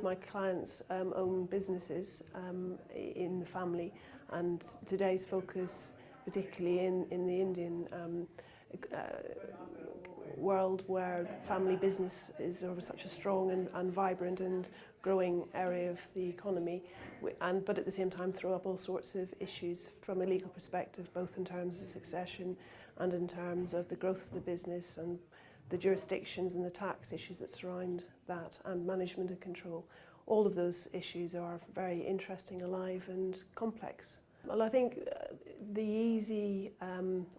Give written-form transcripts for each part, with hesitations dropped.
my clients own businesses in the family, and today's focus, particularly in the Indian world, where family business is such a strong and vibrant and growing area of the economy, but at the same time throw up all sorts of issues from a legal perspective, both in terms of succession and in terms of the growth of the business and the jurisdictions and the tax issues that surround that, and management and control. All of those issues are very interesting, alive and complex. Well, I think the easy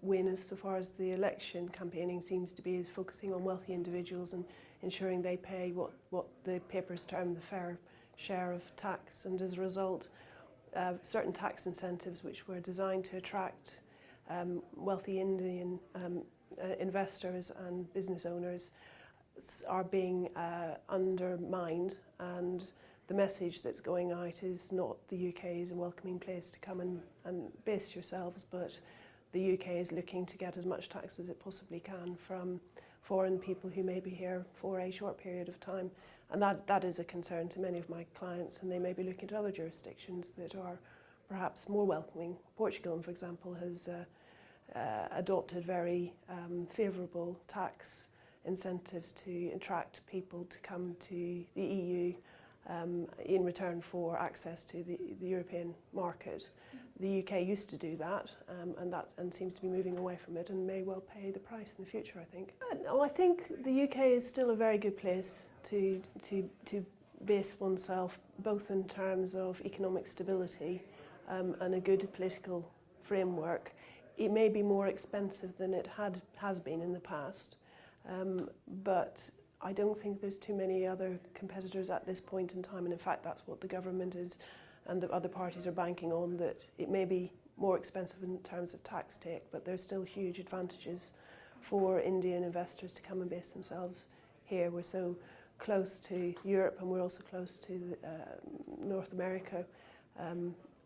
win as far as the election campaigning seems to be is focusing on wealthy individuals and ensuring they pay what the papers term the fair share of tax, and as a result certain tax incentives which were designed to attract wealthy Indian investors and business owners are being undermined, and the message that's going out is not the UK is a welcoming place to come and base yourselves, but the UK is looking to get as much tax as it possibly can from foreign people who may be here for a short period of time. And that is a concern to many of my clients, and they may be looking to other jurisdictions that are perhaps more welcoming. Portugal, for example, has adopted very favourable tax incentives to attract people to come to the EU in return for access to the European market. The UK used to do that, and seems to be moving away from it, and may well pay the price in the future, I think. No, I think the UK is still a very good place to base oneself, both in terms of economic stability and a good political framework. It may be more expensive than it has been in the past, but I don't think there's too many other competitors at this point in time, and in fact that's what the government is and the other parties are banking on, that it may be more expensive in terms of tax take, but there's still huge advantages for Indian investors to come and base themselves here. We're so close to Europe, and we're also close to North America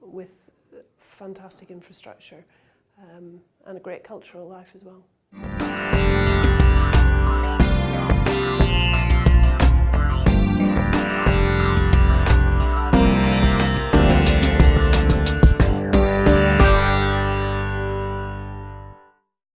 with fantastic infrastructure and a great cultural life as well.